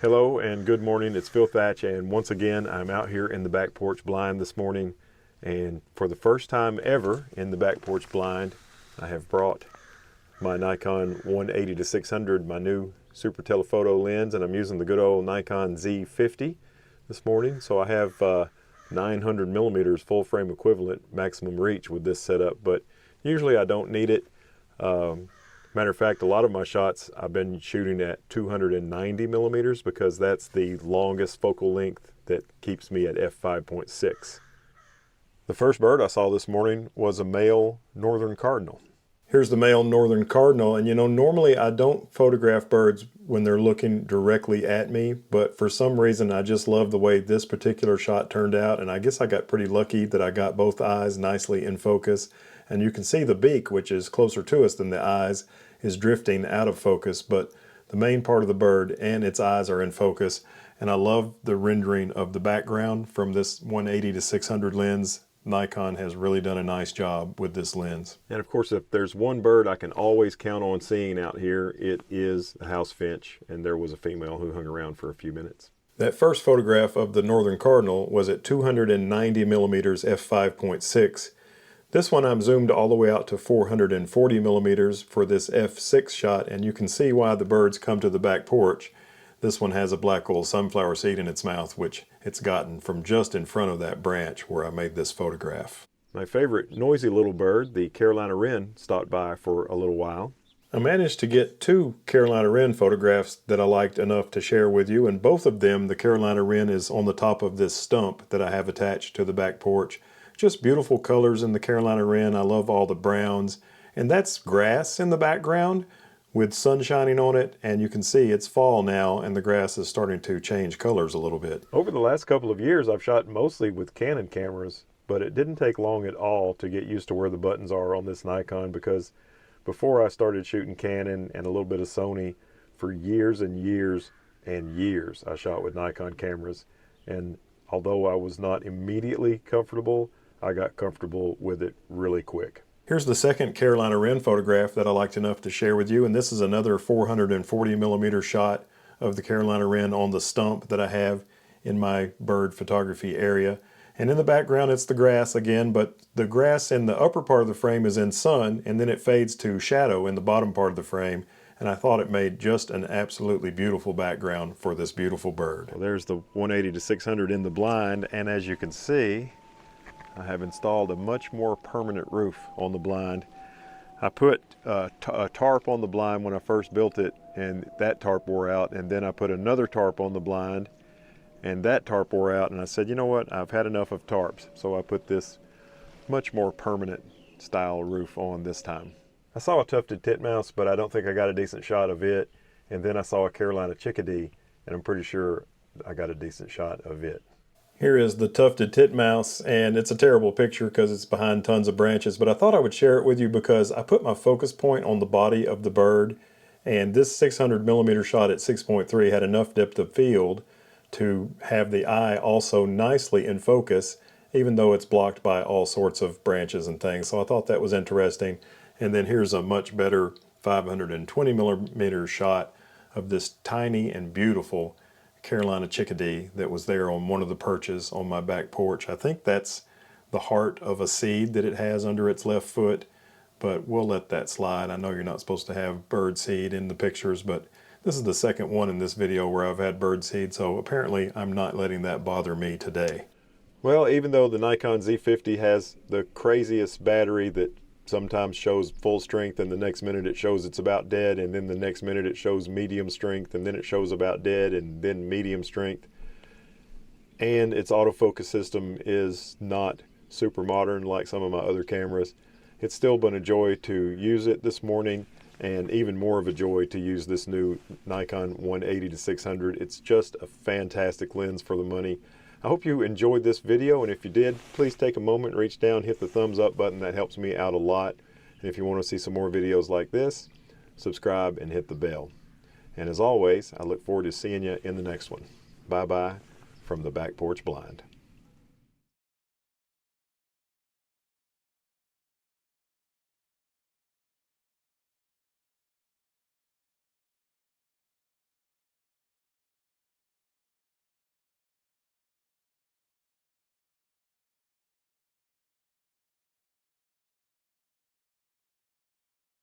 Hello and good morning. It's Phil Thatch, and once again I'm out here in the back porch blind this morning, and for the first time ever in the back porch blind I have brought my Nikon 180-600, my new super telephoto lens, and I'm using the good old Nikon Z50 this morning. So I have 900 millimeters full frame equivalent maximum reach with this setup, but usually I don't need it. Matter of fact, a lot of my shots I've been shooting at 290 millimeters because that's the longest focal length that keeps me at f5.6. The first bird I saw this morning was a male northern cardinal. Here's the male northern cardinal, and you know, normally I don't photograph birds when they're looking directly at me, but for some reason I just love the way this particular shot turned out, and I guess I got pretty lucky that I got both eyes nicely in focus. And you can see the beak, which is closer to us than the eyes, is drifting out of focus, but the main part of the bird and its eyes are in focus. And I love the rendering of the background from this 180-600 lens. Nikon has really done a nice job with this lens. And of course, if there's one bird I can always count on seeing out here, it is a house finch, and there was a female who hung around for a few minutes. That first photograph of the northern cardinal was at 290 millimeters f5.6. This one I'm zoomed all the way out to 440 millimeters for this f6 shot, and you can see why the birds come to the back porch. This one has a black oil sunflower seed in its mouth, which it's gotten from just in front of that branch where I made this photograph. My favorite noisy little bird, the Carolina wren, stopped by for a little while. I managed to get two Carolina wren photographs that I liked enough to share with you, and both of them, the Carolina wren is on the top of this stump that I have attached to the back porch. Just beautiful colors in the Carolina wren. I love all the browns, and that's grass in the background with sun shining on it, and you can see it's fall now and the grass is starting to change colors a little bit. Over the last couple of years I've shot mostly with Canon cameras, but it didn't take long at all to get used to where the buttons are on this Nikon, because before I started shooting Canon and a little bit of Sony, for years and years and years I shot with Nikon cameras, and although I was not immediately comfortable, I got comfortable with it really quick. Here's the second Carolina wren photograph that I liked enough to share with you, and this is another 440 millimeter shot of the Carolina wren on the stump that I have in my bird photography area. And in the background it's the grass again, but the grass in the upper part of the frame is in sun, and then it fades to shadow in the bottom part of the frame, and I thought it made just an absolutely beautiful background for this beautiful bird. Well, there's the 180-600 in the blind, and as you can see, I have installed a much more permanent roof on the blind. I put a tarp on the blind when I first built it, and that tarp wore out, and then I put another tarp on the blind, and that tarp wore out, and I said, you know what, I've had enough of tarps, so I put this much more permanent style roof on this time. I saw a tufted titmouse, but I don't think I got a decent shot of it, and then I saw a Carolina chickadee, and I'm pretty sure I got a decent shot of it. Here is the tufted titmouse, and it's a terrible picture because it's behind tons of branches, but I thought I would share it with you because I put my focus point on the body of the bird, and this 600 millimeter shot at 6.3 had enough depth of field to have the eye also nicely in focus, even though it's blocked by all sorts of branches and things. So I thought that was interesting. And then here's a much better 520 millimeter shot of this tiny and beautiful Carolina chickadee that was there on one of the perches on my back porch. I think that's the heart of a seed that it has under its left foot, but we'll let that slide. I know you're not supposed to have bird seed in the pictures, but this is the second one in this video where I've had bird seed, so apparently I'm not letting that bother me today. Well, even though the Nikon Z50 has the craziest battery that sometimes shows full strength and the next minute it shows it's about dead, and then the next minute it shows medium strength, and then it shows about dead and then medium strength, and its autofocus system is not super modern like some of my other cameras, it's still been a joy to use it this morning, and even more of a joy to use this new Nikon 180-600. It's just a fantastic lens for the money. I hope you enjoyed this video, and if you did, please take a moment, reach down, hit the thumbs up button. That helps me out a lot. And if you want to see some more videos like this, subscribe and hit the bell. And as always, I look forward to seeing you in the next one. Bye-bye from the Back Porch Blind.